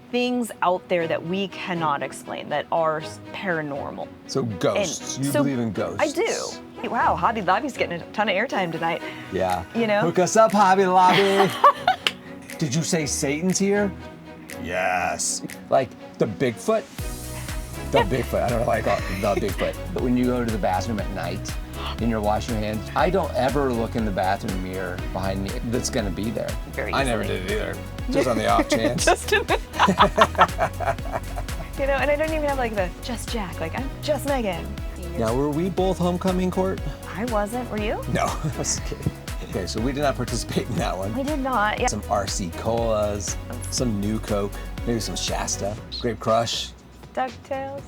Things out there that we cannot explain that are paranormal. So ghosts. You believe in ghosts? I do. Wow, Hobby Lobby's getting a ton of airtime tonight. Yeah. You know? Hook us up, Hobby Lobby. Did you say Satan's here? Yes. Like the Bigfoot? The Bigfoot. I don't know why I call it the Bigfoot. But when you go to the bathroom at night and you're washing your hands, I don't ever look in the bathroom mirror behind me that's going to be there. Very I never did it either. Just on the off chance. Just in the... You know, and I don't even have like the just Jack. Like, I'm just Meghan. Now, were we both homecoming court? I wasn't. Were you? No, I was kidding. Okay, so we did not participate in that one. We did not. Yeah. Some RC Colas, some New Coke, maybe some Shasta, Grape Crush. DuckTales.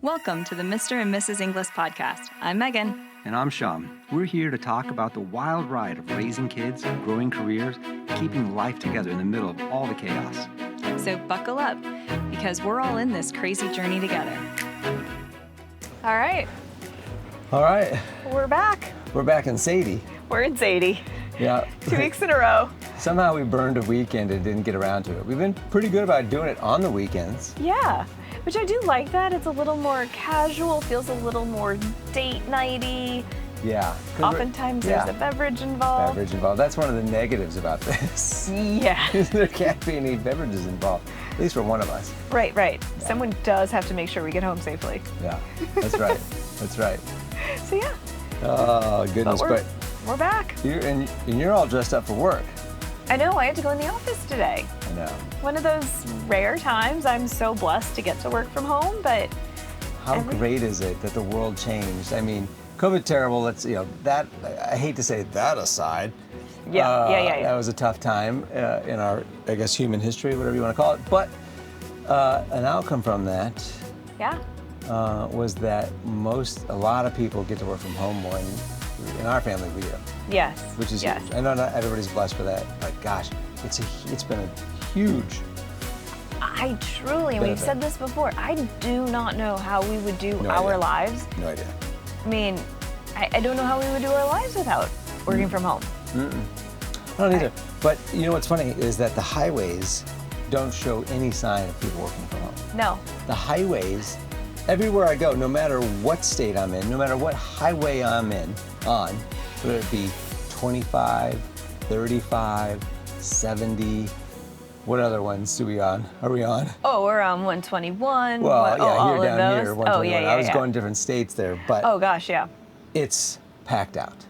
Welcome to the Mr. and Mrs. Inglis Podcast. I'm Meghan. And I'm Shaen. We're here to talk about the wild ride of raising kids, growing careers, keeping life together in the middle of all the chaos. So buckle up, because we're all in this crazy journey together. All right. All right. We're back. We're back in Sadie. We're in Sadie. Yeah. 2 weeks in a row. Somehow we burned a weekend and didn't get around to it. We've been pretty good about doing it on the weekends. Yeah. Which I do like that. It's a little more casual, feels a little more date nighty. Yeah. Oftentimes there's a beverage involved. That's one of the negatives about this. Yeah. There can't be any beverages involved, at least for one of us. Right. Yeah. Someone does have to make sure we get home safely. Yeah, that's right. That's right. So yeah. Oh, goodness. But we're back. You're all dressed up for work. I know, I had to go in the office today. I know. One of those rare times I'm so blessed to get to work from home, but... How great is it that the world changed? I mean, COVID terrible, that, I hate to say that aside. Yeah. That was a tough time in our, I guess, human history, whatever you want to call it. But an outcome from that was that a lot of people get to work from home more. In our family, we do. Yes. Which is huge. I know not everybody's blessed for that, but gosh, it's been a huge. I truly, and we've said this before, I do not know how we would do our lives. No idea. I mean, I don't know how we would do our lives without working from home. I don't either. But you know what's funny is that the highways don't show any sign of people working from home. No. The highways, everywhere I go, no matter what state I'm in, no matter what highway I'm on, whether it be 25, 35, 70, what other ones are we on? Oh, we're on 121. Well, all here of down those. here, 121. I was going different states there, but oh gosh, yeah. It's packed out.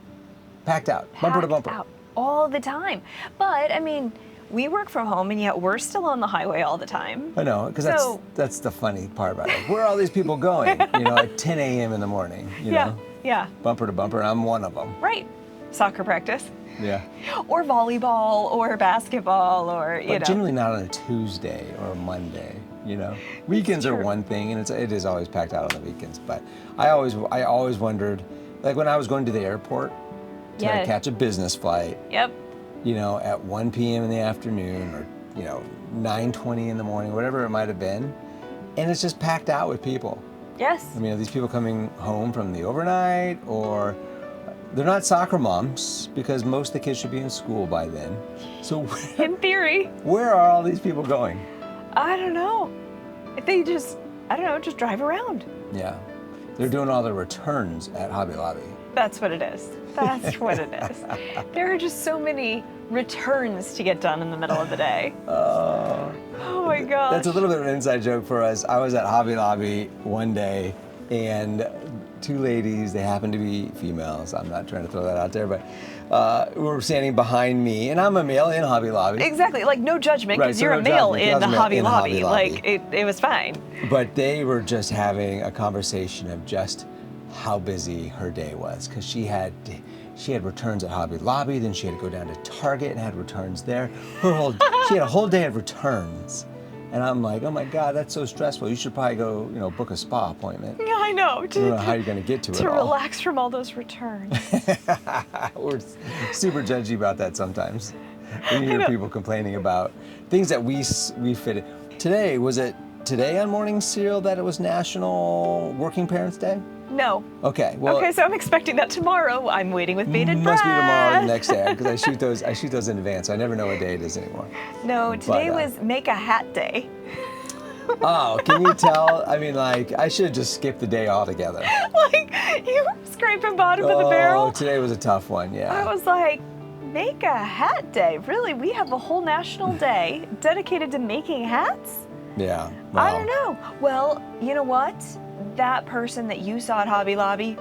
Bumper to bumper. Out all the time. But I mean, we work from home and yet we're still on the highway all the time. I know, because that's the funny part about it. Where are all these people going? At 10 a.m. in the morning, you know? Yeah. Bumper to bumper, and I'm one of them. Right. Soccer practice. Yeah. Or volleyball, or basketball, or, you know. But generally not on a Tuesday or a Monday, Weekends are one thing, and it is always packed out on the weekends. But I always wondered, like when I was going to the airport to catch a business flight. Yep. At 1 p.m. in the afternoon or, 9:20 in the morning, whatever it might have been. And it's just packed out with people. Yes. I mean, are these people coming home from the overnight, or they're not soccer moms because most of the kids should be in school by then. So in theory. Where are all these people going? I don't know. They just drive around. Yeah. They're doing all the returns at Hobby Lobby. That's what it is. That's what it is. There are just so many returns to get done in the middle of the day. Oh my gosh. That's a little bit of an inside joke for us. I was at Hobby Lobby one day, and two ladies, they happened to be females. I'm not trying to throw that out there, but were standing behind me, and I'm a male in Hobby Lobby. Exactly, like no judgment, because you're a male in the Hobby Lobby. Like it was fine. But they were just having a conversation of just how busy her day was, because she had returns at Hobby Lobby, then she had to go down to Target and had returns there. She had a whole day of returns. And I'm like, oh my God, that's so stressful. You should probably go, book a spa appointment. Yeah, I know. I don't know how you're going to get to it all. To relax from all those returns. We're super judgy about that sometimes. When you hear people complaining about things that we fit in. Was it today on Morning Cereal that it was National Working Parents Day? No. Okay. Well, Okay, so I'm expecting that tomorrow. I'm waiting with bated breath. must be tomorrow or the next day because I shoot those in advance. So I never know what day it is anymore. No, today But, was Make a Hat Day. Oh, can you tell? I mean, like, I should have just skipped the day altogether. Like, you were scraping bottom of the barrel. Oh, today was a tough one, yeah. I was like, Make a Hat Day? Really? We have a whole national day dedicated to making hats? Yeah. I don't know. Well, you know what? That person that you saw at Hobby Lobby,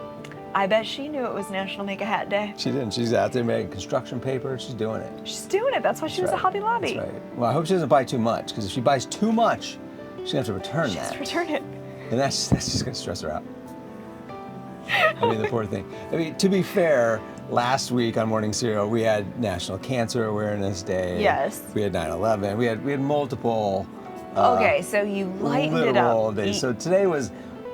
I bet she knew it was National Make a Hat Day. She didn't. She's out there making construction paper. She's doing it. She's doing it. That's why she was at Hobby Lobby. That's right. Well, I hope she doesn't buy too much, because if she buys too much, she's going to have to return She has that. to return it. And that's just going to stress her out. I mean, the poor thing. I mean, to be fair, last week on Morning Cereal, we had National Cancer Awareness Day. Yes. We had 9/11. We had multiple. Okay, so you lightened it literal up. days. So today was,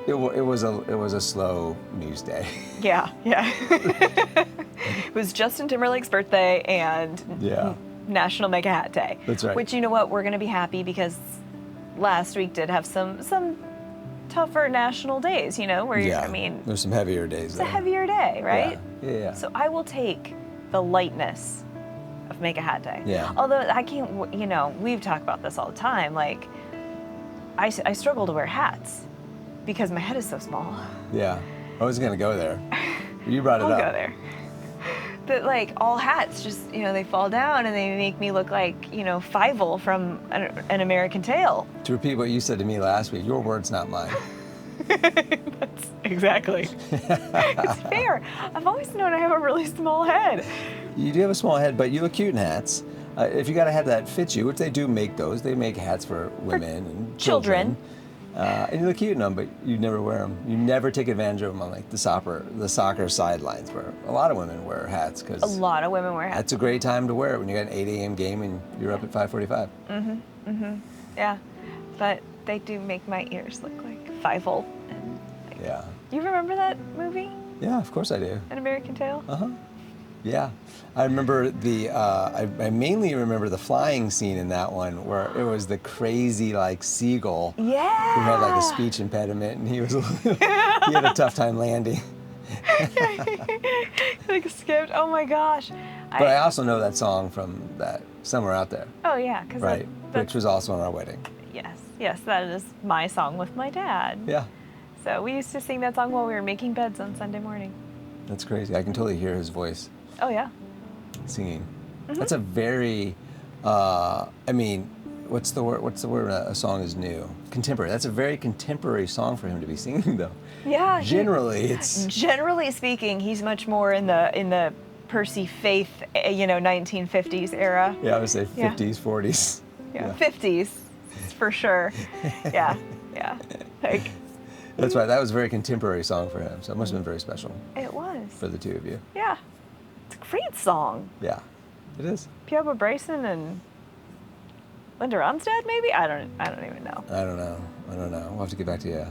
it was a slow news day. Yeah. It was Justin Timberlake's birthday and Yeah. National Make a Hat Day. That's right. Which, you know what, we're going to be happy because last week did have some tougher national days, you know, where Yeah. I mean, There's some heavier days. it's a heavier day, right? Yeah. So I will take the lightness of Make a Hat Day. Yeah. Although I can't, you know, we've talked about this all the time. Like, I struggle to wear hats because my head is so small. Yeah. I was gonna go there. You brought it I'll up. go there. That like all hats just, you know, they fall down and they make me look like, you know, Fievel from an American Tale. To repeat what you said to me last week, your words, not mine. That's exactly. It's fair. I've always known I have a really small head. You do have a small head, but you look cute in hats. If you got a hat that fits you, which they do make those, they make hats for women and children. And you look cute in them, but you never wear them. You never take advantage of them on like the soccer sidelines, where a lot of women wear hats because A lot of women wear hats. that's a great time to wear it when you got an 8 a.m. game and you're up at 5:45. Yeah, but they do make my ears look like Fievel. And Yeah. you remember that movie, Yeah, of course I do. An American Tale? Yeah, I remember I mainly remember the flying scene in that one where it was the crazy like seagull Yeah. who had like a speech impediment and he had a tough time landing. Like skipped. Oh my gosh. But I also know that song from that Somewhere Out There, Oh yeah, because right? Which was also on our wedding. yes, that is my song with my dad. Yeah, So we used to sing that song while we were making beds on Sunday morning. that's crazy. I can totally hear his voice Oh yeah. singing. That's a very, I mean, what's the word? A song is new? Contemporary. That's a very contemporary song for him to be singing, though. Yeah. Generally speaking, he's much more in the Percy Faith, 1950s era. Yeah, I would say Yeah. 50s, 40s. Yeah. 50s, for sure. Yeah. Like, That's right. That was a very contemporary song for him, so it must have been very special it was. for the two of you. Yeah. It's a great song. Yeah, it is. Pioba Bryson and Linda Ronstadt, maybe? I don't even know. I don't know. We'll have to get back to you.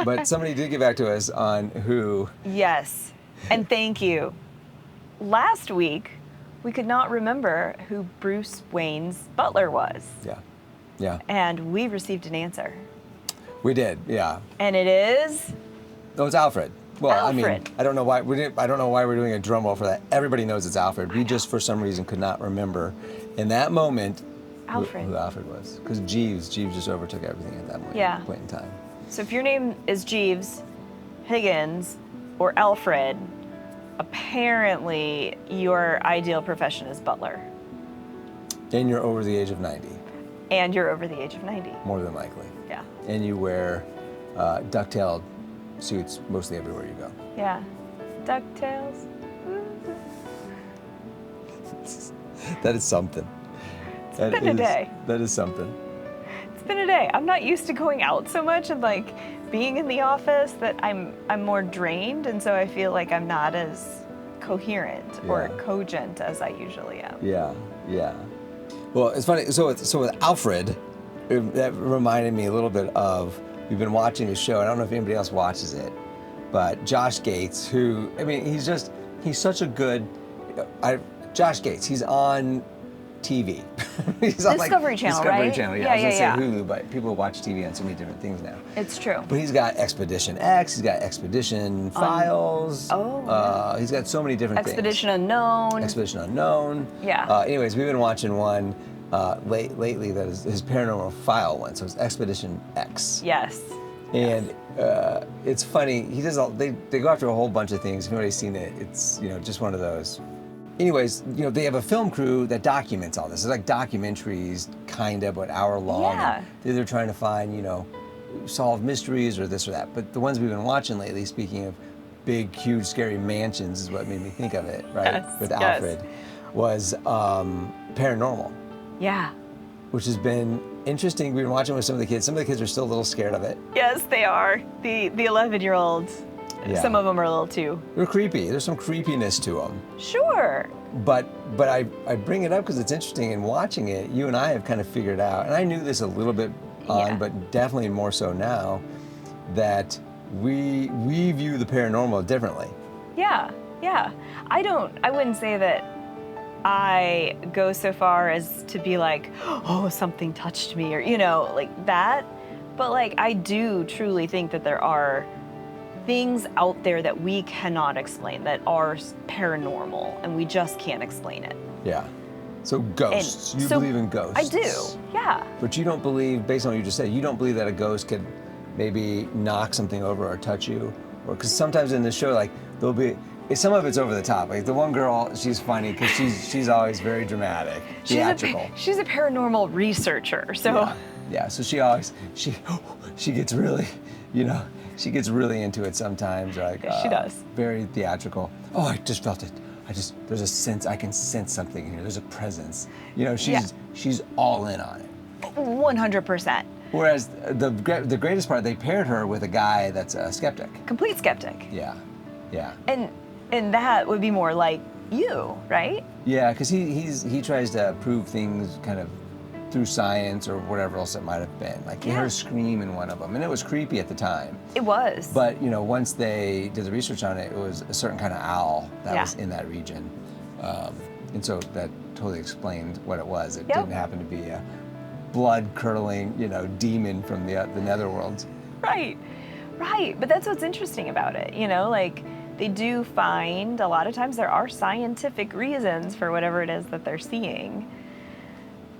But somebody did get back to us on who. Yes, and thank you. Last week, we could not remember who Bruce Wayne's butler was, Yeah, and we received an answer. we did. Yeah. And it is No, it's Alfred. Well, Alfred. I mean, I don't know why we're doing a drum roll for that. Everybody knows it's Alfred. We just, for some reason, could not remember in that moment Alfred. who Alfred was, because Jeeves just overtook everything at that point in time. So if your name is Jeeves, Higgins, or Alfred, apparently your ideal profession is butler. And you're over the age of 90, And you're over the age of 90. more than likely. Yeah. And you wear duck-tailed suits mostly everywhere you go. Yeah. DuckTales. That is something. It's been a day. That is something. It's been a day. I'm not used to going out so much and like being in the office that I'm more drained, and so I feel like I'm not as coherent or Yeah. cogent as I usually am. Yeah. Well, it's funny. So with Alfred, that reminded me a little bit of, we've been watching the show. I don't know if anybody else watches it, but Josh Gates, who, I mean, he's such a good, Josh Gates, he's on TV. He's on Discovery Channel, Discovery right? Channel, Yeah, I was gonna yeah, say Hulu, but people watch TV on so many different things now. It's true. But he's got Expedition X, he's got Expedition Files. He's got so many different Expedition Unknown. Expedition Unknown. Yeah. Anyways, we've been watching one lately that is his paranormal file one, so it's Expedition X. Yes. And it's funny. He does they go after a whole bunch of things. If anybody's seen it, it's just one of those. Anyways, they have a film crew that documents all this. It's like documentaries, kind of, but hour long. Yeah. And they're trying to find, solve mysteries or this or that. But the ones we've been watching lately, speaking of big, huge, scary mansions, is what made me think of it, right? Yes, With yes. Alfred, was Paranormal. Yeah. Which has been interesting. We've been watching with some of the kids. Some of the kids are still a little scared of it. Yes, they are. The 11-year-olds. Yeah. Some of them are a little too. They're creepy. There's some creepiness to them. Sure. But I bring it up because it's interesting. In watching it, you and I have kind of figured out, and I knew this a little bit on, but definitely more so now, that we view the paranormal differently. Yeah. I wouldn't say that I go so far as to be like, oh, something touched me, or, like that. But I do truly think that there are things out there that we cannot explain that are paranormal, and we just can't explain it. Yeah. So ghosts. And you so believe in ghosts. I do, yeah. But you don't believe, based on what you just said, you don't believe that a ghost could maybe knock something over or touch you? Or because sometimes in the show, there'll be, some of it's over the top. Like the one girl, she's funny because she's always very dramatic, theatrical. She's a paranormal researcher, so. Yeah, so she gets really, she gets really into it sometimes. She does. Very theatrical. Oh, I just felt it. There's a sense, I can sense something here. There's a presence. She's all in on it. 100%. Whereas the greatest part, they paired her with a guy that's a skeptic. Complete skeptic. Yeah. And that would be more like you, right? Yeah, because he tries to prove things kind of through science or whatever else it might have been. He heard a scream in one of them, and it was creepy at the time. It was. But once they did the research on it, it was a certain kind of owl that was in that region, and so that totally explained what it was. It didn't happen to be a blood-curdling, demon from the netherworlds. Right. But that's what's interesting about it. They do find a lot of times there are scientific reasons for whatever it is that they're seeing.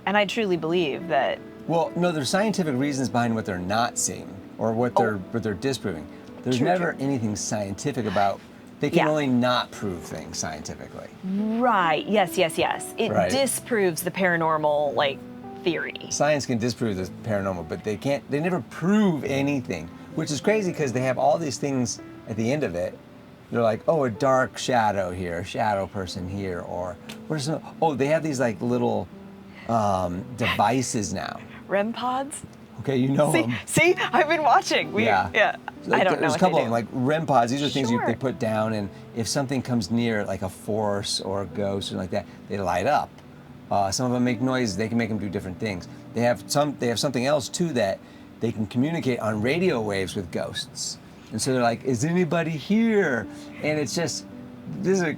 And I truly believe that. Well, no, there's scientific reasons behind what they're not seeing or what they're disproving. There's never anything scientific about. They can only not prove things scientifically. Right. Yes. It disproves the paranormal theory. Science can disprove the paranormal, but they can't. They never prove anything, which is crazy because they have all these things at the end of it. They're like, oh, a dark shadow here, a shadow person here, or they have these little devices now. REM pods? Okay, you know them. See, I've been watching. I don't know. There's a couple of them, REM pods. These are things they put down, and if something comes near, like a force or a ghost or like that, they light up. Some of them make noises. They can make them do different things. They have something else too that they can communicate on radio waves with ghosts. And so they're like, is anybody here? And it's just,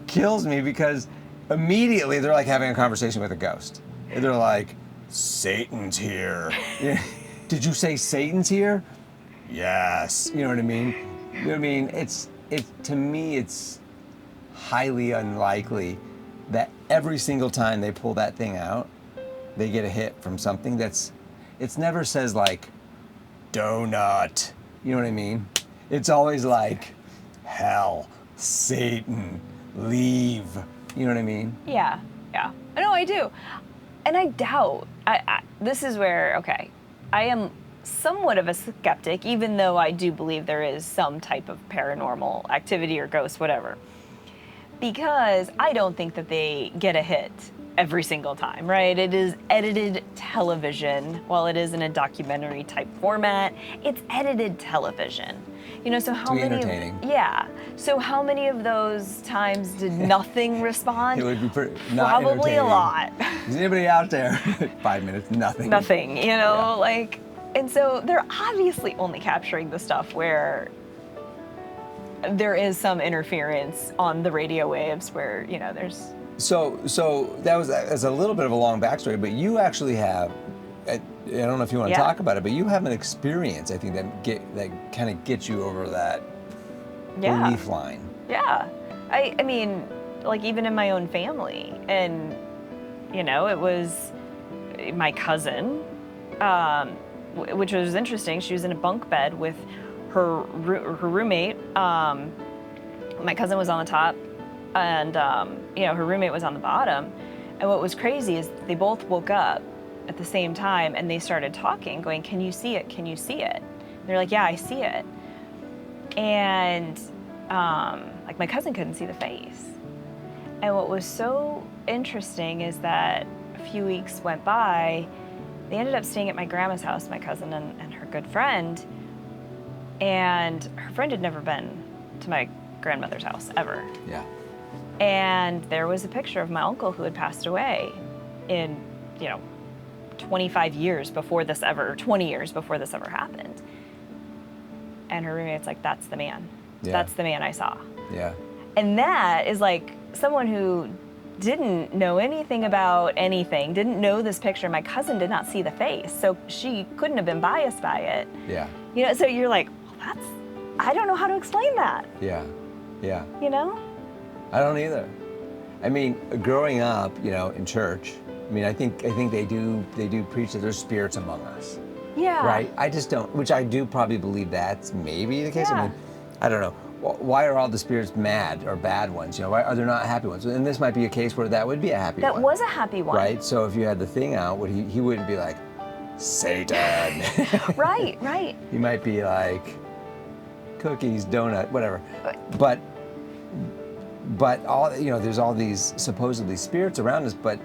kills me because immediately they're having a conversation with a ghost. And they're like, Satan's here. Did you say Satan's here? Yes. You know what I mean? To me, it's highly unlikely that every single time they pull that thing out, they get a hit from something it never says donut. You know what I mean? It's always hell, Satan, leave. You know what I mean? Yeah. No, I do. And I doubt, this is where, I am somewhat of a skeptic, even though I do believe there is some type of paranormal activity or ghost, whatever. Because I don't think that they get a hit every single time, right? It is edited television. While it is in a documentary type format, it's edited television. So how many? Entertaining. So how many of those times did nothing respond? It would be not probably a lot. Is anybody out there? 5 minutes, nothing. Nothing, and so they're obviously only capturing the stuff where there is some interference on the radio waves where, there's... So that's a little bit of a long backstory, but you actually have, I don't know if you want to talk about it, but you have an experience, I think, that kind of gets you over that relief line. Yeah. I mean, like, even in my own family, and, it was my cousin, which was interesting. She was in a bunk bed with her roommate. My cousin was on the top, and her roommate was on the bottom. And what was crazy is they both woke up at the same time, and they started talking, going, "Can you see it? Can you see it?" And they're like, "Yeah, I see it." And like, my cousin couldn't see the face. And what was so interesting is that a few weeks went by. They ended up staying at my grandma's house, my cousin and her good friend. And her friend had never been to my grandmother's house, ever. Yeah. And there was a picture of my uncle who had passed away in, 25 years before this ever, 20 years before this ever happened. And her roommate's like, "That's the man. Yeah. That's the man I saw." Yeah. And that is like someone who didn't know anything about anything, didn't know this picture. My cousin did not see the face, so she couldn't have been biased by it. Yeah. So you're like, well, I don't know how to explain that. Yeah. Yeah. I I don't either. I mean, growing up, in church, I think they do preach that there's spirits among us. Yeah. Right? I just don't, which I do probably believe that's maybe the case. Yeah. I don't know. Why are all the spirits mad or bad ones? Why are there not happy ones? And this might be a case where that would be a happy one. That was a happy one. Right? So if you had the thing out, he wouldn't be like, "Satan." Right. He might be like, "Cookies, donut, whatever." But all, there's all these supposedly spirits around us, but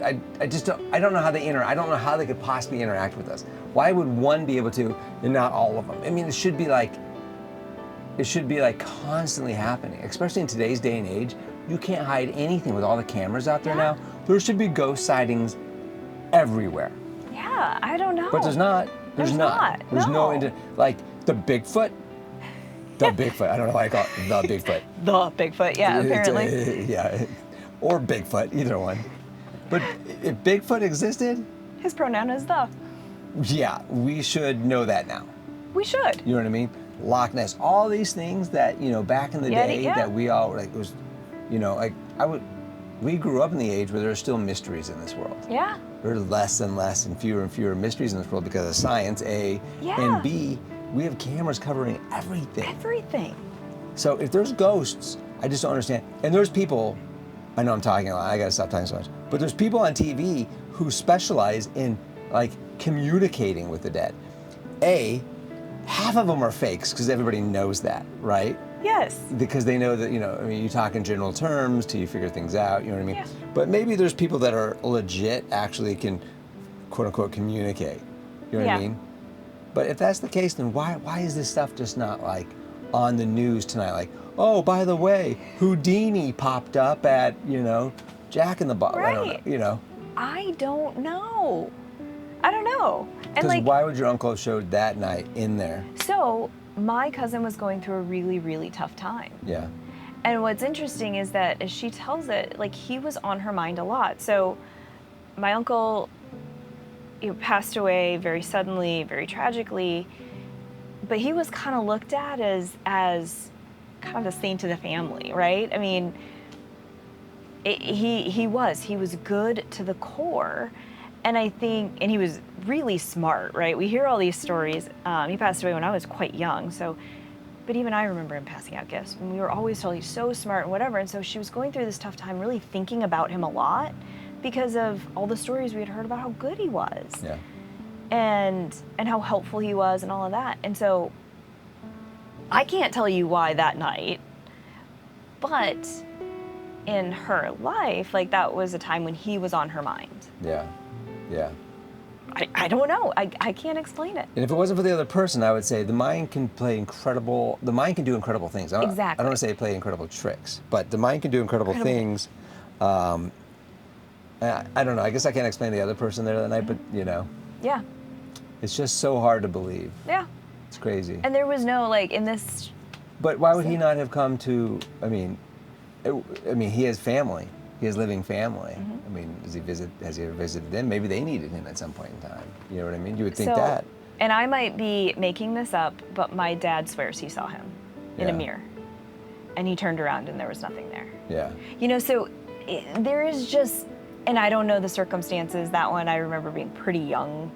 I just don't, I don't know how they I don't know how they could possibly interact with us. Why would one be able to, and not all of them? It should be like constantly happening, especially in today's day and age. You can't hide anything with all the cameras out there now. There should be ghost sightings everywhere. Yeah, I don't know. But there's not. There's not. There's no, like the Bigfoot. The Bigfoot. I don't know why I call it the Bigfoot. The Bigfoot, yeah, apparently. Yeah, or Bigfoot, either one. But if Bigfoot existed, his pronoun is the. Yeah, we should know that now. We should. You know what I mean? Loch Ness, all these things that, back in the day that we all, like, was, we grew up in the age where there are still mysteries in this world. Yeah. There are less and less and fewer mysteries in this world because of science, A, and B, we have cameras covering everything. Everything. So if there's ghosts, I just don't understand. And there's people, I know I'm talking a lot, I gotta stop talking so much, but there's people on TV who specialize in, like, communicating with the dead. A, half of them are fakes because everybody knows that, right? Yes. Because they know that, you talk in general terms till you figure things out, you know what I mean? Yeah. But maybe there's people that are legit, actually can, quote unquote, communicate. You know what I mean? But if that's the case, then why is this stuff just not, like, on the news tonight? Like, oh, by the way, Houdini popped up at, Jack in the Box. Right. I don't know. I don't know. And because why would your uncle have showed that night in there? So my cousin was going through a really, really tough time. Yeah. And what's interesting is that as she tells it, like, he was on her mind a lot. So my uncle passed away very suddenly, very tragically, but he was kind of looked at as kind of the saint of the family, right? I mean, he was good to the core. And I think, and he was really smart, right? We hear all these stories. He passed away when I was quite young, but even I remember him passing out gifts. And we were always told he's so smart and whatever. And so she was going through this tough time, really thinking about him a lot because of all the stories we had heard about how good he was. Yeah. And how helpful he was and all of that. And so I can't tell you why that night, but in her life, like, that was a time when he was on her mind. Yeah. Yeah. I don't know. I can't explain it. And if it wasn't for the other person, I would say the mind can do incredible things. Exactly. I don't want to say play incredible tricks, but the mind can do incredible things. I don't know. I guess I can't explain the other person there that night, but, Yeah. it's just so hard to believe. Yeah. It's crazy. And there was no, like, in this But why would he not have come to? I mean, he has family. He has living family. I mean, has he ever visited them? Maybe they needed him at some point in time. You know what I mean? You would think that. And I might be making this up, but my dad swears he saw him in a mirror. And he turned around and there was nothing there. Yeah. You know, so there is just, and I don't know the circumstances. That one, I remember being pretty young,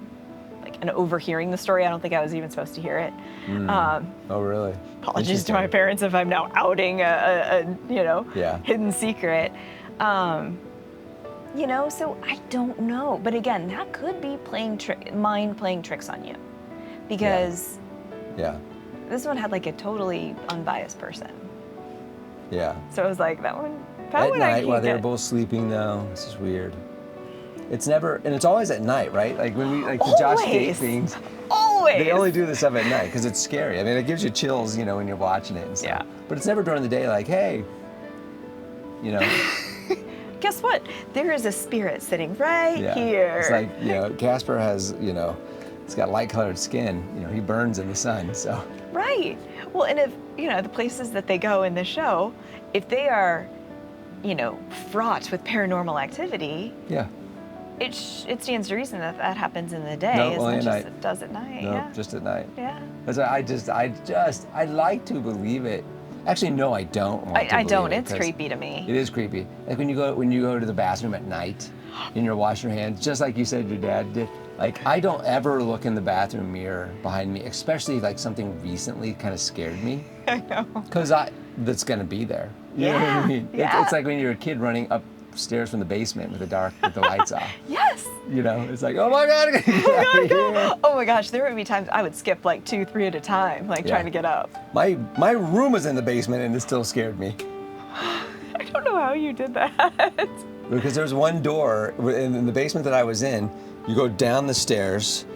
like, and overhearing the story. I don't think I was even supposed to hear it. Oh, really? Apologies to my parents if I'm now outing a hidden secret. You know, so I don't know. But again, that could be mind playing tricks on you. Because this one had like a totally unbiased person. Yeah. So I was like, that one at night while they were both sleeping though. This is weird. It's never, and it's always at night, right? Like when we, like the Josh Gate things. Always. They only do this stuff at night because it's scary. I mean, it gives you chills, you know, when you're watching it and stuff. Yeah. But it's never during the day like, hey, you know. Guess what? There is a spirit sitting right here. It's like, you know, Casper has, you know, he's got light-colored skin. You know, he burns in the sun, so. Right. Well, and if, you know, the places that they go in the show, if they are, you know, fraught with paranormal activity, it stands to reason that that happens in the day as much as it does at night. No, just at night. Yeah. I like to believe it. Actually, no, I don't want to believe it. I don't. It's creepy to me. It is creepy. Like when you go to the bathroom at night and you're washing your hands, just like you said your dad did. Like, I don't ever look in the bathroom mirror behind me, especially like something recently kind of scared me. I know. Because that's going to be there. You know what I mean? Yeah. It's like when you're a kid running upstairs from the basement with the lights off. Yes. You know, it's like, oh my God. Oh my gosh, there would be times I would skip like 2, 3 at a time, like trying to get up. My room was in the basement and it still scared me. I don't know how you did that. Because there's one door in the basement that I was in. You go down the stairs,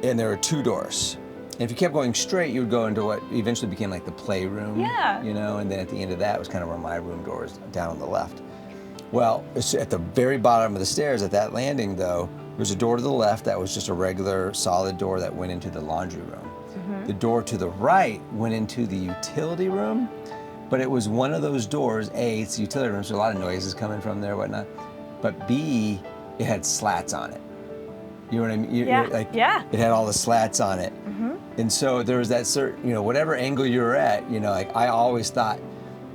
and there are 2 doors. And if you kept going straight, you would go into what eventually became like the playroom. Yeah. You know, and then at the end of that was kind of where my room door is, down on the left. Well, it's at the very bottom of the stairs at that landing, though, there's a door to the left that was just a regular solid door that went into the laundry room. The door to the right went into the utility room, but it was one of those doors. A, it's a utility room, so a lot of noises coming from there, whatnot. But B, it had slats on it. You know what I mean? It had all the slats on it. And so there was that certain, you know, whatever angle you were at, you know, like I always thought,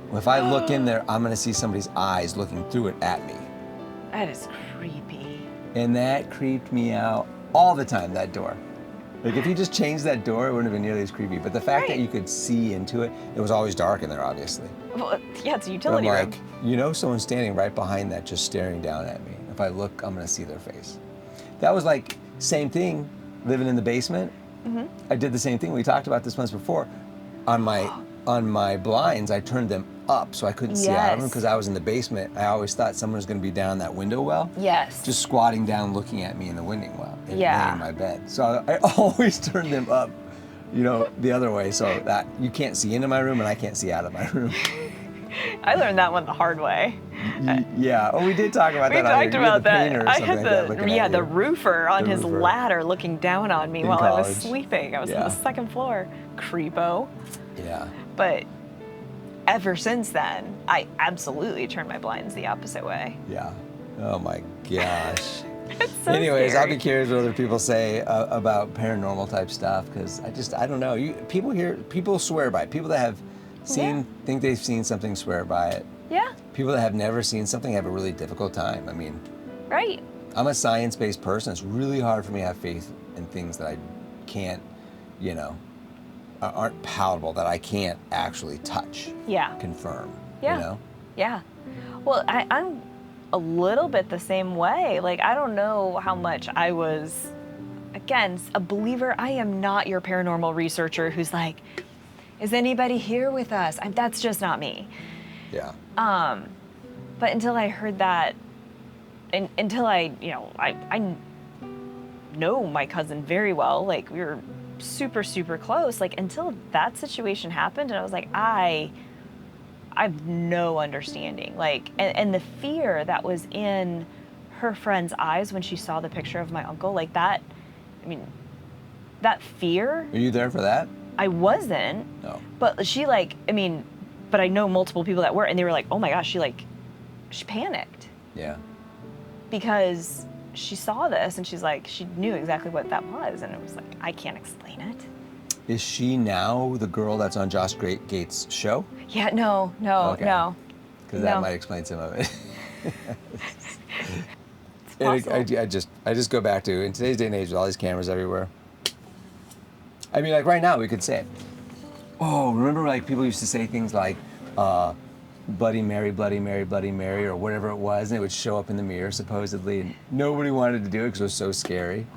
well, if I look in there, I'm gonna see somebody's eyes looking through it at me. That is creepy. And that creeped me out all the time, that door. Like if you just changed that door, it wouldn't have been nearly as creepy. But the fact that you could see into it, it was always dark in there, obviously. Well, yeah, it's a utility room. room. Like, you know, someone's standing right behind that just staring down at me. If I look, I'm gonna see their face. That was like, same thing, living in the basement. I did the same thing. We talked about this once before. On my blinds, I turned them up so I couldn't see out of them because I was in the basement. I always thought someone was going to be down that window well. Yes. Just squatting down looking at me in the window well. Laying in my bed. So I always turned them up, you know, the other way so that you can't see into my room and I can't see out of my room. I learned that one the hard way. Yeah. Oh, we did talk about that. We talked about that. I had the roofer on his ladder looking down on me while I was sleeping. I was on the 2nd floor. Creepo. Yeah. But ever since then, I absolutely turned my blinds the opposite way. Yeah. Oh my gosh. It's so Anyways, scary. I'll be curious what other people say about paranormal type stuff because I don't know. People swear by it. People that have think they've seen something swear by it. Yeah. People that have never seen something have a really difficult time. I mean, right. I'm a science-based person. It's really hard for me to have faith in things that I can't, you know, aren't palatable, that I can't actually touch. Yeah. Confirm. Yeah. You know? Yeah. Well, I'm a little bit the same way. Like, I don't know how much I was, again, a believer. I am not your paranormal researcher who's like, is anybody here with us? That's just not me. Yeah. But until I heard that, and until I know my cousin very well, like we were super, super close, like until that situation happened, and I was like, I have no understanding. Like, and the fear that was in her friend's eyes when she saw the picture of my uncle, like that, I mean, that fear. Were you there for that? I wasn't. No. But she but I know multiple people that were, and they were like, oh my gosh, she panicked. Yeah. Because she saw this and she's like, she knew exactly what that was. And it was like, I can't explain it. Is she now the girl that's on Josh Gates' show? Yeah, no. Because that might explain some of it. It's possible. I just go back to, in today's day and age with all these cameras everywhere. I mean, like right now we could say it. Oh, remember like people used to say things like, Bloody Mary, Bloody Mary, Bloody Mary, or whatever it was, and it would show up in the mirror supposedly, and nobody wanted to do it because it was so scary.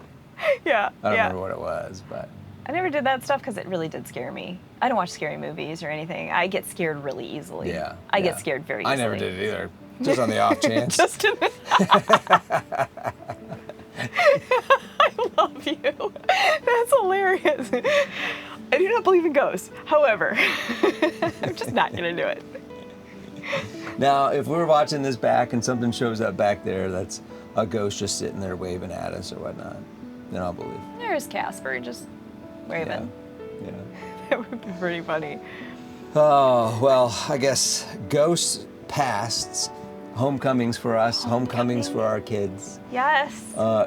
Yeah. I don't remember what it was, but. I never did that stuff because it really did scare me. I don't watch scary movies or anything. I get scared really easily. Yeah. I get scared very easily. I never did it either. Just on the off chance. I love you. That's hilarious. I do not believe in ghosts. However, I'm just not going to do it. Now, if we're watching this back and something shows up back there that's a ghost just sitting there waving at us or whatnot, then I'll believe. There's Casper just waving. Yeah. That would be pretty funny. Oh, well, I guess ghosts, pasts, homecomings for us, homecomings for our kids. Yes.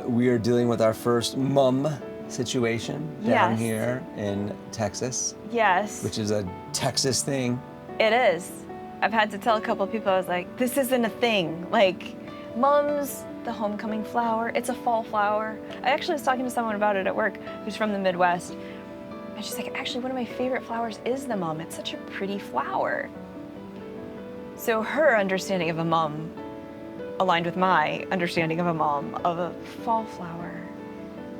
We are dealing with our first mum situation down Yes. here in Texas, Yes. which is a Texas thing. It is. I've had to tell a couple of people, I was like, this isn't a thing. Like, mum's the homecoming flower. It's a fall flower. I actually was talking to someone about it at work who's from the Midwest. And she's like, actually, one of my favorite flowers is the mum. It's such a pretty flower. So her understanding of a mum aligned with my understanding of a mum of a fall flower.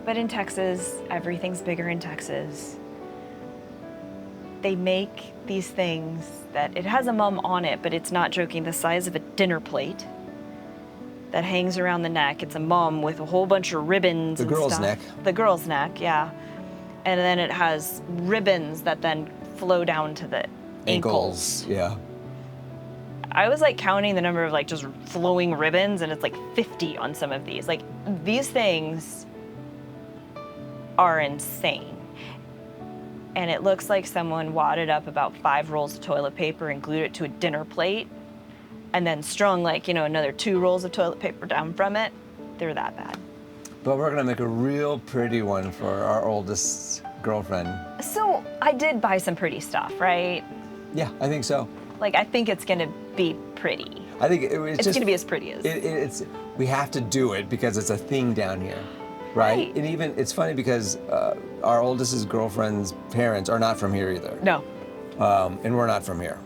But in Texas, everything's bigger in Texas. They make these things that it has a mum on it, but it's not joking, the size of a dinner plate that hangs around the neck. It's a mum with a whole bunch of ribbons The and girl's stuff. neck. The girl's neck, yeah. And then it has ribbons that then flow down to the ankles. Yeah. I was like counting the number of like just flowing ribbons, and it's like 50 on some of these. Like, these things are insane. And it looks like someone wadded up about 5 rolls of toilet paper and glued it to a dinner plate and then strung like, another 2 rolls of toilet paper down from it. They're that bad. But we're gonna make a real pretty one for our oldest girlfriend. So I did buy some pretty stuff, right? Yeah, I think so. Like, I think it's gonna be pretty. I think It's just gonna be as pretty as. it's we have to do it because it's a thing down here, right? Right. And even it's funny because our oldest's girlfriend's parents are not from here either. No. And we're not from here.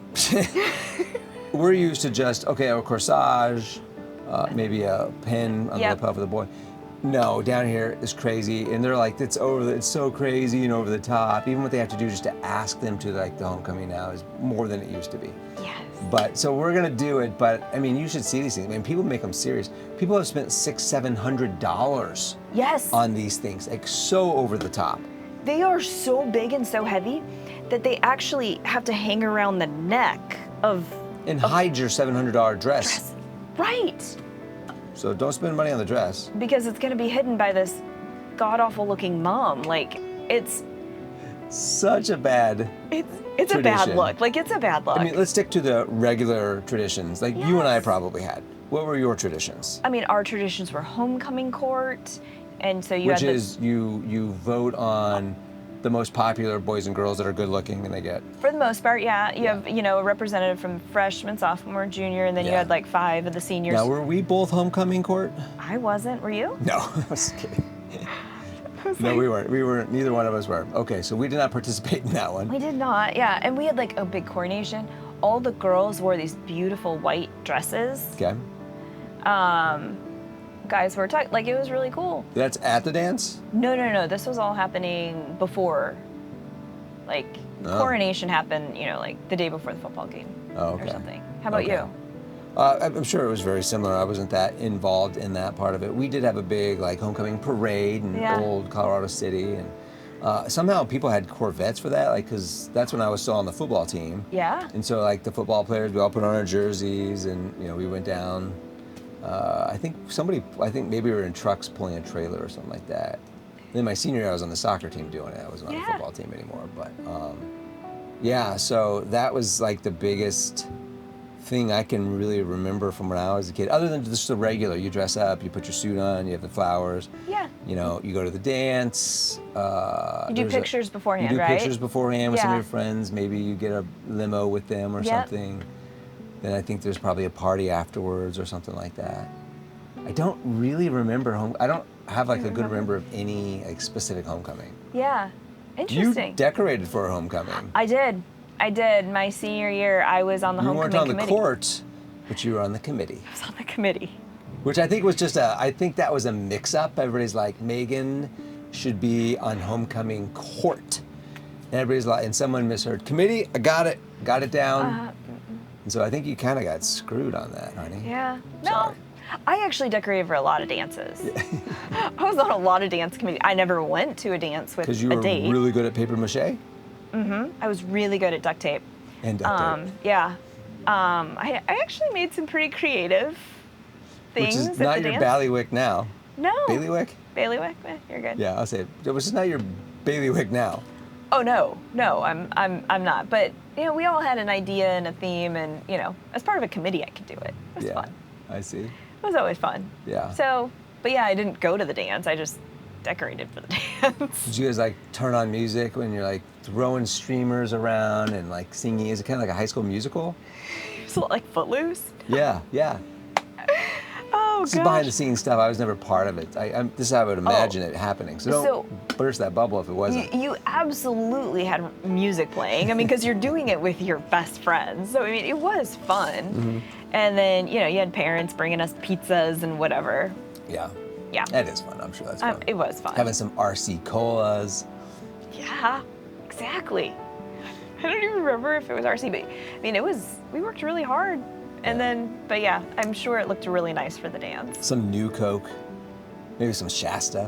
We're used to just a corsage, maybe a pin on the Yep. lapel for the boy. No, down here is crazy, and they're like, it's so crazy and over the top. Even what they have to do just to ask them to like the homecoming now is more than it used to be. Yes. But so we're gonna do it. But I mean, you should see these things. I mean, people make them serious. People have spent $600-700 Yes. on these things, like so over the top. They are so big and so heavy that they actually have to hang around the neck of. And hide your $700 dress. Right. So don't spend money on the dress. Because it's going to be hidden by this god-awful looking mom. Like, it's Such a bad. a bad Tradition. look. Like, it's a bad look. I mean, let's stick to the regular traditions, like you and I probably had. What were your traditions? Our traditions were homecoming court, and so you Which had is you vote on the most popular boys and girls that are good looking, and they get. for the most part, yeah. You have, a representative from freshman, sophomore, junior, and then you Yeah. had like 5 of the seniors. Now, were we both homecoming court? I wasn't. Were you? No, I was kidding. No, we weren't. We weren't. Neither one of us were. Okay, so we did not participate in that one. We did not, yeah. And we had like a big coronation. All the girls wore these beautiful white dresses. Okay. Guys were tight. Like, it was really cool. That's at the dance? No. This was all happening before. Like, Oh. coronation happened, like the day before the football game Oh, okay. or something. How about Okay. you? I'm sure it was very similar. I wasn't that involved in that part of it. We did have a big like homecoming parade in Yeah. old Colorado City, and somehow people had Corvettes for that, like because that's when I was still on the football team. Yeah. And so like the football players, we all put on our jerseys, and we went down. I think maybe we were in trucks pulling a trailer or something like that. Then my senior year, I was on the soccer team doing it. I wasn't on the football team anymore. But yeah, so that was like the biggest thing I can really remember from when I was a kid. Other than just the regular, you dress up, you put your suit on, you have the flowers. Yeah. You know, you go to the dance. You do pictures beforehand, right? You do pictures beforehand with some of Yeah. your friends. Maybe you get a limo with them or something. Then I think there's probably a party afterwards or something like that. I don't really remember I don't have like a good remember of any like specific homecoming. Yeah. Interesting. You decorated for a homecoming. I did. My senior year, I was on the You homecoming weren't on committee. the court, but you were on the committee. I was on the committee. Which I think was just I think that was a mix-up. Everybody's like, Meghan should be on homecoming court. And everybody's like, and someone misheard, committee, I got it down. And so I think you kind of got screwed on that, honey. Yeah. No. Sorry. I actually decorated for a lot of dances. I was on a lot of dance committee. I never went to a dance with Because you a were date. really good at paper mache I was really good at duct tape. and duct tape. Yeah. I actually made some pretty creative things Which at is not the your dance. bailiwick now. No. Bailiwick? Bailiwick? You're good. Yeah, I'll say it. Which is not your bailiwick now. Oh no, I'm not. But you know, we all had an idea and a theme, and you know, as part of a committee, I could do it. It was fun. I see. It was always fun. Yeah. So, but yeah, I didn't go to the dance. I just decorated for the dance. Did you guys like turn on music when you're like throwing streamers around and like singing? Is it kind of like a High School Musical? So like Footloose. Yeah. Oh This is behind the scenes stuff. I was never part of it. This is how I would imagine it happening. So don't burst that bubble if it wasn't. You absolutely had music playing. I mean, because you're doing it with your best friends. So I mean, it was fun. And then you know, you had parents bringing us pizzas and whatever. Yeah. Yeah. That is fun. I'm sure that's fun. It was fun. Having some RC colas. Yeah, exactly. I don't even remember if it was RC, but I mean, we worked really hard. And then, but yeah, I'm sure it looked really nice for the dance. Some New Coke. Maybe some Shasta.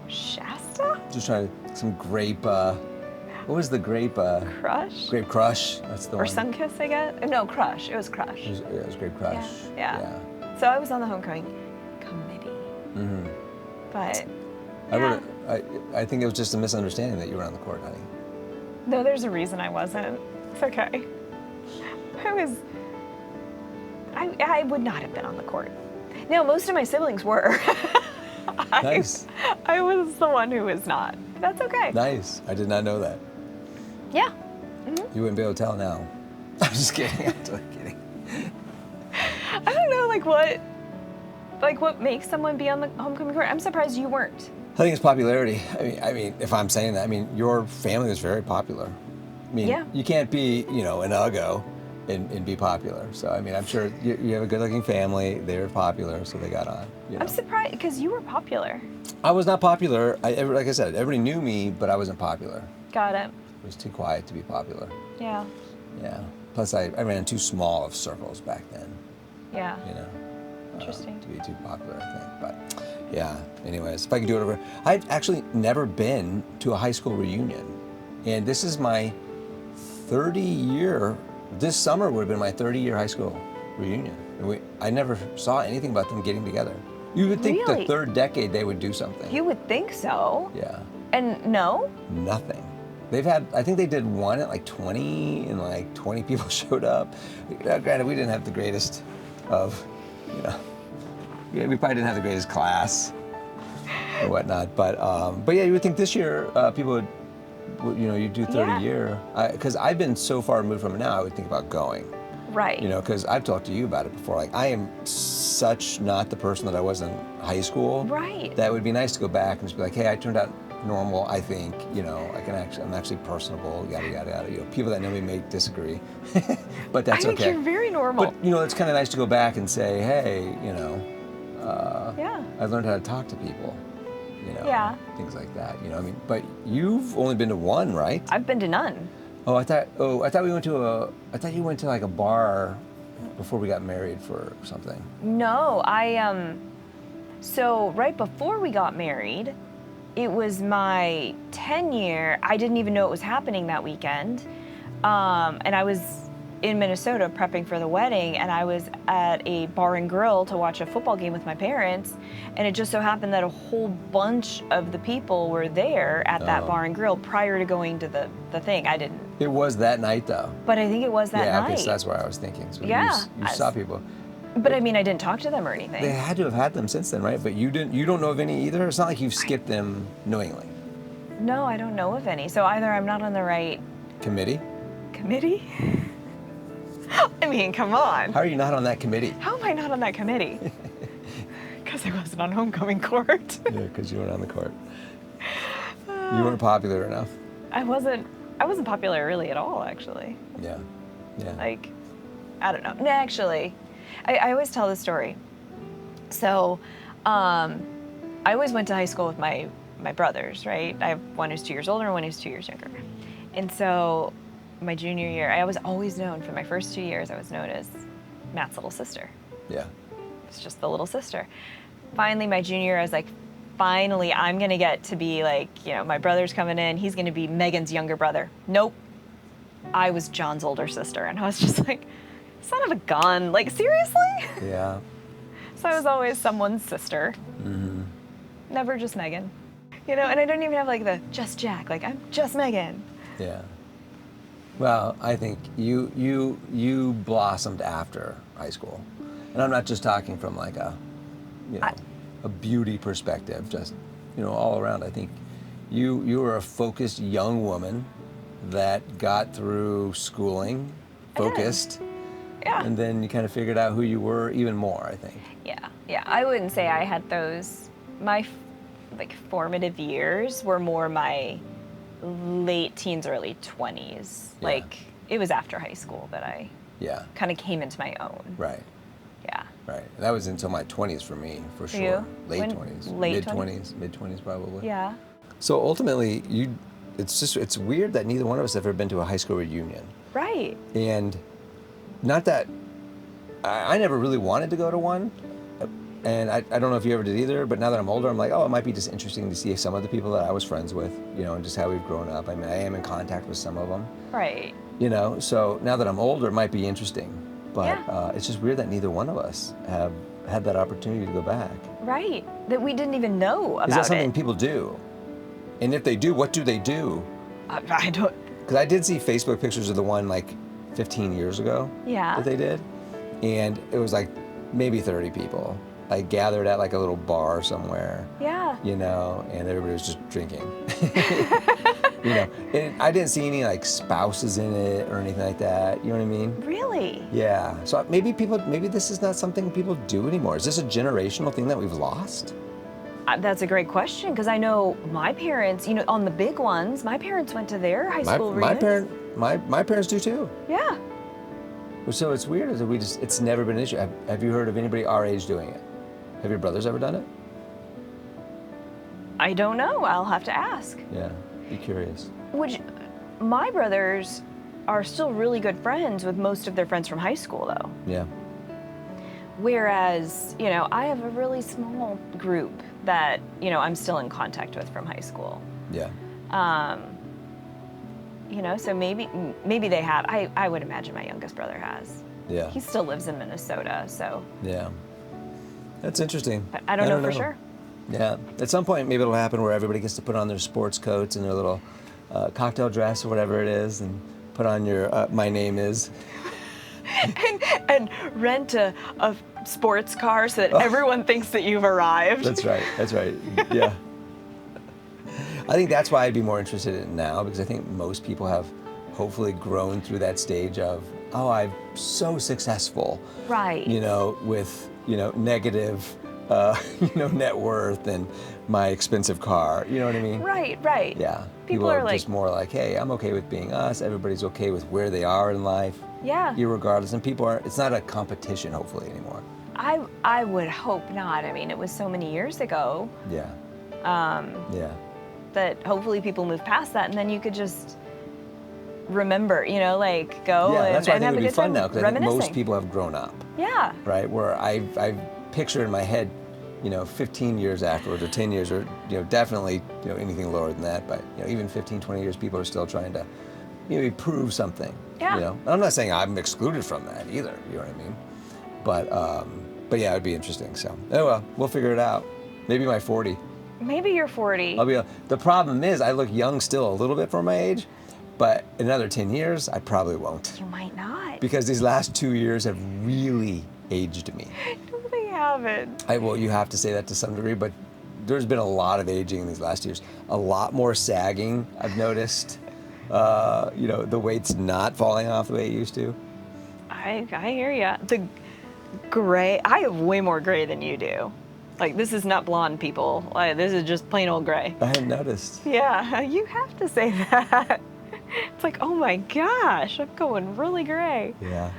Shasta? Just trying to, some grape, what was the grape? Crush? Grape Crush. That's the Or one. Sunkiss, I guess? No, Crush. It was Crush. It was Grape Crush. Yeah. So I was on the homecoming committee. But I think it was just a misunderstanding that you were on the court, honey. no, there's a reason I wasn't. It's okay. I would not have been on the court. No, most of my siblings were. Nice. I was the one who was not. That's okay. Nice. I did not know that. Yeah. You wouldn't be able to tell now. I'm just kidding. I'm totally kidding. I don't know, what makes someone be on the homecoming court? I'm surprised you weren't. I think it's popularity. I mean, if I'm saying that, I mean, your family was very popular. I mean, you can't be, an Uggo and be popular. So, I mean, I'm sure you have a good-looking family. They were popular, so they got on. I'm surprised because you were popular. I was not popular. Like I said, everybody knew me, but I wasn't popular. Got it. I was too quiet to be popular. Yeah. Yeah. Plus, I ran too small of circles back then. Yeah. Interesting. To be too popular, I think. But yeah. Anyways, if I could do it over, I've actually never been to a high school reunion, and this is my 30-year. This summer would have been my 30-year high school reunion. And I never saw anything about them getting together. You would think the third decade they would do something. You would think so. Yeah. And no? Nothing. I think they did one at like 20, and like 20 people showed up. Granted, we didn't have the greatest of, we probably didn't have the greatest class or whatnot. But yeah, you would think this year people would, you do 30 year. Because I've been so far removed from it now, I would think about going. Right. Because I've talked to you about it before. Like, I am such not the person that I was in high school. Right. That would be nice to go back and just be like, hey, I turned out normal, I think. I'm actually personable, yada, yada, yada. People that know me may disagree, but that's okay. I think you're very normal. But, it's kind of nice to go back and say, hey, I learned how to talk to people, things like that, but you've only been to one, right? I've been to none. I thought you went to like a bar before we got married for something. No, so right before we got married, it was my 10 year. I didn't even know it was happening that weekend. And I was in Minnesota prepping for the wedding, and I was at a bar and grill to watch a football game with my parents, and it just so happened that a whole bunch of the people were there at that bar and grill prior to going to the thing. I didn't. It was that night, though. But I think it was that yeah, night. okay, so that's what I was thinking. So Yeah. you saw people. But I mean, I didn't talk to them or anything. They had to have had them since then, right? But you don't know of any either? It's not like you've skipped them knowingly. No, I don't know of any. So either I'm not on the right Committee? committee. I mean, come on. How are you not on that committee? How am I not on that committee? Because I wasn't on homecoming court. Yeah, because you weren't on the court. You weren't popular enough. I wasn't popular really at all, actually. Yeah. Yeah. Like, I don't know. No, actually, I always tell this story. So, I always went to high school with my brothers, right? I have one who's 2 years older and one who's 2 years younger. And so, my junior year, I was always known, for my first 2 years, I was known as Matt's little sister. Yeah. It's just the little sister. Finally, my junior year, I was like, finally, I'm going to get to be like, my brother's coming in. He's going to be Megan's younger brother. Nope. I was John's older sister. And I was just like, son of a gun. Like, seriously? Yeah. So I was always someone's sister. Mm-hmm. Never just Megan. And I don't even have like the just Jack. Like, I'm just Megan. Yeah. Well, I think you blossomed after high school. And I'm not just talking from like a beauty perspective, just, all around. I think you were a focused young woman that got through schooling, focused. Yeah. And then you kind of figured out who you were even more, I think. Yeah. Yeah. I wouldn't say I had those. My formative years were more my late teens, early 20s. Yeah. Like, it was after high school that I kind of came into my own. Right. Yeah. Right. And that was until my 20s for me, for sure. You? Late When? 20s. Late Mid-20s probably. Yeah. So ultimately, it's weird that neither one of us have ever been to a high school reunion. Right. And not that, I never really wanted to go to one. And I don't know if you ever did either, but now that I'm older, I'm like, it might be just interesting to see some of the people that I was friends with, and just how we've grown up. I mean, I am in contact with some of them. Right. So now that I'm older, it might be interesting. But Yeah. it's just weird that neither one of us have had that opportunity to go back. Right. That we didn't even know about Is that something it. people do? And if they do, what do they do? I don't. Because I did see Facebook pictures of the one like 15 years ago Yeah. that they did. And it was like maybe 30 people, like gathered at like a little bar somewhere. Yeah. And everybody was just drinking. And I didn't see any like spouses in it or anything like that. You know what I mean? Really? Yeah. So maybe this is not something people do anymore. Is this a generational thing that we've lost? That's a great question, because I know my parents, on the big ones, my parents went to their high school reunions. My parents do too. Yeah. So it's weird is that it's never been an issue. Have you heard of anybody our age doing it? Have your brothers ever done it? I don't know. I'll have to ask. Yeah, be curious. Which, my brothers are still really good friends with most of their friends from high school, though. Yeah. Whereas, I have a really small group that, I'm still in contact with from high school. Yeah. So maybe they have. I would imagine my youngest brother has. Yeah. He still lives in Minnesota, so. Yeah. That's interesting. But I don't know for sure. Yeah. At some point, maybe it'll happen where everybody gets to put on their sports coats and their little cocktail dress or whatever it is, and put on your "My name is." and rent a sports car so that everyone thinks that you've arrived. That's right. Yeah. I think that's why I'd be more interested in it now, because I think most people have hopefully grown through that stage of, I'm so successful. Right. With, negative, net worth and my expensive car. You know what I mean? Right. Yeah. People are just more like, hey, I'm okay with being us. Everybody's okay with where they are in life. Yeah. Irregardless. And it's not a competition, hopefully, anymore. I would hope not. I mean, it was so many years ago. Yeah. Yeah. That hopefully people move past that, and then you could just remember, go yeah, that's why I think and have it would a be good fun time now, because I think reminiscing. most people have grown up. Yeah. Right? Where I've pictured in my head, 15 years afterwards or 10 years or, definitely, anything lower than that. But, even 15, 20 years, people are still trying to maybe prove something. Yeah. You know, and I'm not saying I'm excluded from that either. You know what I mean? But yeah, it'd be interesting. So, oh well, we'll figure it out. Maybe my 40. Maybe you're 40. The problem is I look young still a little bit for my age, but in another 10 years, I probably won't. You might not. Because these last 2 years have really aged me. No, they haven't. Well, you have to say that to some degree, but there's been a lot of aging in these last years. A lot more sagging, I've noticed. You know, the weight's not falling off the way it used to. I hear ya. The gray, I have way more gray than you do. Like, this is not blonde, people. Like, this is just plain old gray. I hadn't noticed. Yeah, you have to say that. It's like, oh my gosh, I'm going really gray. Yeah.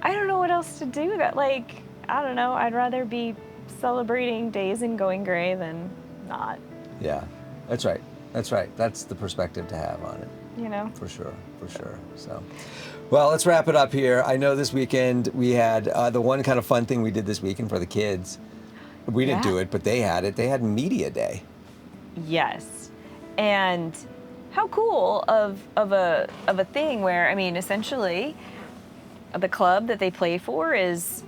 I don't know what else to do that. Like, I don't know. I'd rather be celebrating days and going gray than not. Yeah, that's right. That's right. That's the perspective to have on it. You know? For sure. So, well, let's wrap it up here. I know this weekend we had the one kind of fun thing we did this weekend for the kids. We didn't do it, but they had it. They had media day. Yes. And how cool of a thing where, I mean, essentially the club that they play for is,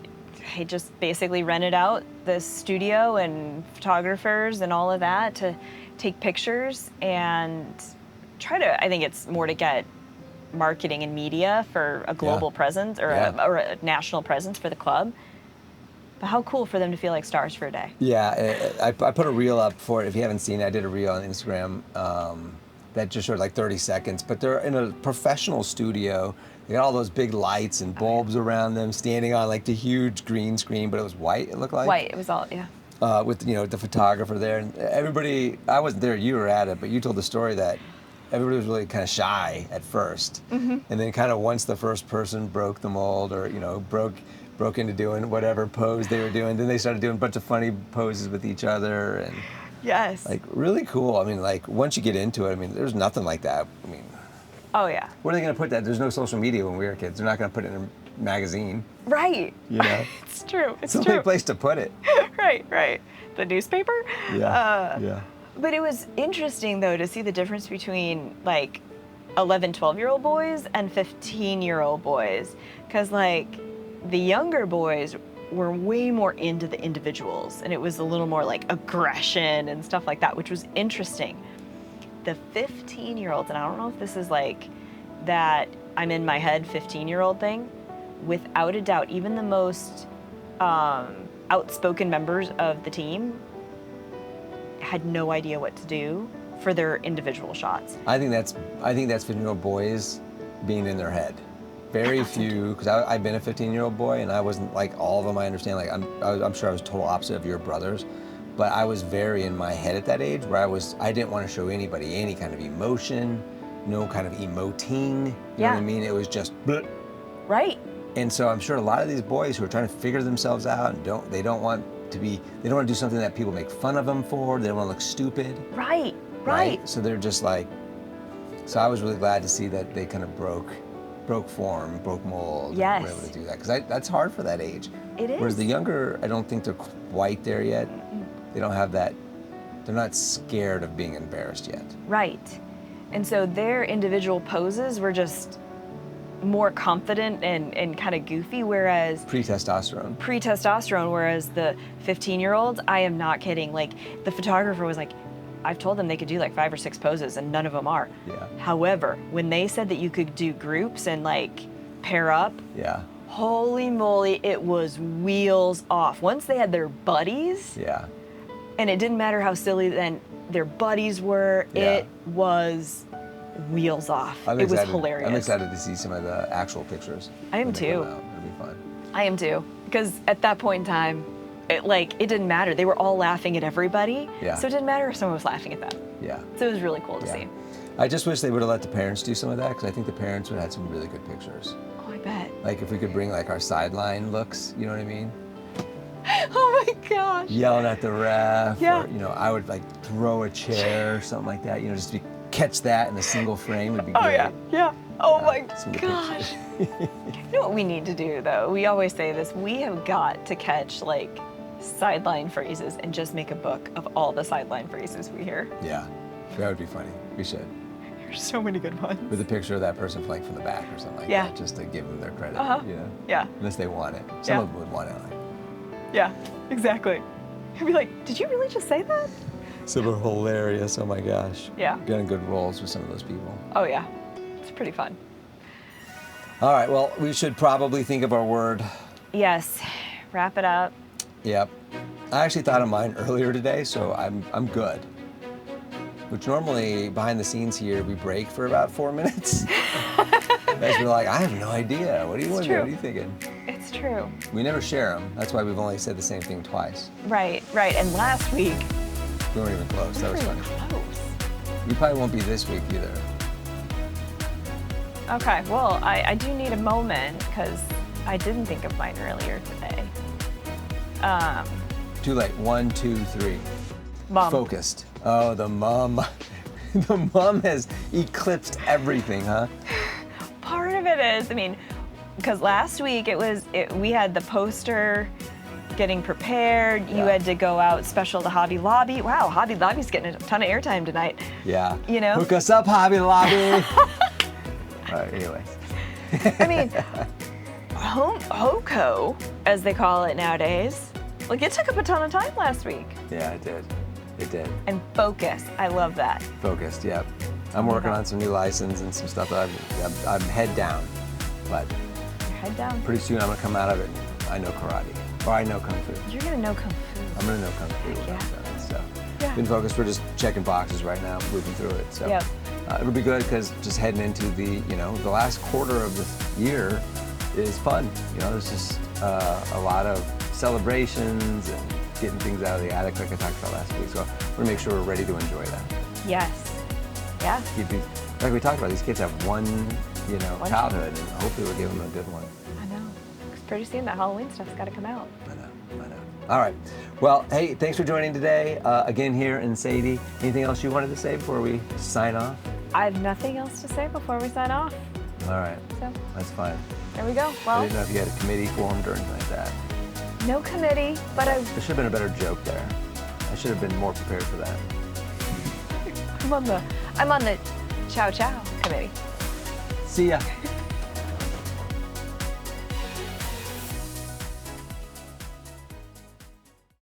they just basically rented out the studio and photographers and all of that to take pictures and try to, I think it's more to get marketing and media for a global presence or a national presence for the club. But how cool for them to feel like stars for a day. Yeah, I put a reel up for it. If you haven't seen it, I did a reel on Instagram that just showed like 30 seconds. But they're in a professional studio. They got all those big lights and bulbs around them, standing on like the huge green screen, but it was white, it looked like. White, it was all, with, you know, the photographer there. And everybody, I wasn't there, you were at it, but you told the story that everybody was really kind of shy at first. Mm-hmm. And then kind of once the first person broke the mold or, you know, broke into doing whatever pose they were doing, then they started doing a bunch of funny poses with each other. And yes. Like, really cool. I mean, like, once you get into it, I mean, there's nothing like that. I mean, oh, yeah. where are they going to put that? There's no social media when we were kids. They're not going to put it in a magazine. Right. You know? It's true. It's the only place to put it. Right. The newspaper? Yeah. But it was interesting, though, to see the difference between, like, 11, 12-year-old boys and 15-year-old boys. Because, like, the younger boys were way more into the individuals, and it was a little more, like, aggression and stuff like that, which was interesting. The 15-year-olds, and I don't know if this is, like, that I'm in my head 15-year-old thing, without a doubt, even the most outspoken members of the team had no idea what to do for their individual shots. I think that's 15-year-old boys being in their head. Very few, because I've been a 15-year-old boy, and I wasn't like all of them. I understand. Like I'm sure I was total opposite of your brothers, but I was very in my head at that age where I didn't want to show anybody any kind of emotion, no kind of emoting. You know what I mean? It was just bleh. Right. And so I'm sure a lot of these boys who are trying to figure themselves out and they don't want to do something that people make fun of them for. They don't want to look stupid. Right. So they're just like, so I was really glad to see that they kind of broke form, broke mold, yes. and were able to do that. Because that's hard for that age. It is. Whereas the younger, I don't think they're quite there yet. They don't have that, they're not scared of being embarrassed yet. Right. And so their individual poses were just more confident and kind of goofy, whereas... Pre-testosterone, whereas the 15-year-olds, I am not kidding, like, the photographer was like, I've told them they could do like 5 or 6 poses and none of them are. Yeah. However, when they said that you could do groups and like pair up, holy moly, it was wheels off. Once they had their buddies, and it didn't matter how silly then their buddies were, it was wheels off. It was hilarious. I'm excited to see some of the actual pictures. I am too. It'll be fun. I am too, because at that point in time, it didn't matter. They were all laughing at everybody. Yeah. So it didn't matter if someone was laughing at them. Yeah. So it was really cool to see. I just wish they would have let the parents do some of that, because I think the parents would have had some really good pictures. Oh, I bet. Like if we could bring like our sideline looks, you know what I mean? Oh my gosh. Yelling at the ref. Yeah. Or, you know, I would like throw a chair or something like that, you know, just to catch that in a single frame would be great. Yeah. Oh my gosh. You know what we need to do though? We always say this. We have got to catch like sideline phrases and just make a book of all the sideline phrases we hear. Yeah, that would be funny. We should. There's so many good ones. With a picture of that person playing from the back or something like Yeah. that, just to give them their credit. Uh-huh. You know? Yeah. Unless they want it. Some Yeah. of them would want it. Like, Yeah, exactly. You'd be like, did you really just say that? some are hilarious. Oh my gosh. Yeah. Getting good roles with some of those people. Oh yeah, it's pretty fun. All right. Well, we should probably think of our word. Yes, wrap it up. Yep. I actually thought of mine earlier today, so I'm good. Which normally behind the scenes here we break for about 4 minutes. Guys are like, I have no idea. What do you want to do? true. What are you thinking? It's true. We never share them. That's why we've only said the same thing twice. Right. And last week, We weren't even close. That was we were funny. close. We probably won't be this week either. Okay, well, I do need a moment because I didn't think of mine earlier today. Too late. 1, 2, 3. Mom. Focused. Oh, the mum. The mum has eclipsed everything, huh? Part of it is, because last week we had the poster getting prepared. You Yeah. had to go out special to Hobby Lobby. Wow, Hobby Lobby's getting a ton of airtime tonight. Yeah. You know? Hook us up, Hobby Lobby. All right, anyways. HOCO, as they call it nowadays, like it took up a ton of time last week. Yeah, it did. It did. And focus, I love that. Focused, yep. I'm working on some new license and some stuff that I'm head down. But Your head down. pretty soon I'm gonna come out of it and I know karate. Or I know kung fu. You're gonna know Kung Fu. I'm gonna know kung fu when Yeah. I'm done. So Yeah. been focused. We're just checking boxes right now, moving through it. So Yep. It'll be good because just heading into the last quarter of the year is fun. There's just a lot of celebrations and getting things out of the attic like I talked about last week. So I want to make sure we're ready to enjoy that. Yes. Yeah. Like we talked about, these kids have one One childhood, and hopefully we'll give them a good one. I know. 'Cause pretty soon that Halloween stuff's got to come out. I know. All right. Well, hey, thanks for joining today. Again, here in Sadie. Anything else you wanted to say before we sign off? I have nothing else to say before we sign off. All right. So That's fine. there we go. I Well, didn't know if you had a committee formed or anything like that. no committee, but There should have been a better joke there. I should have been more prepared for that. I'm on the Chow Chow committee. See ya.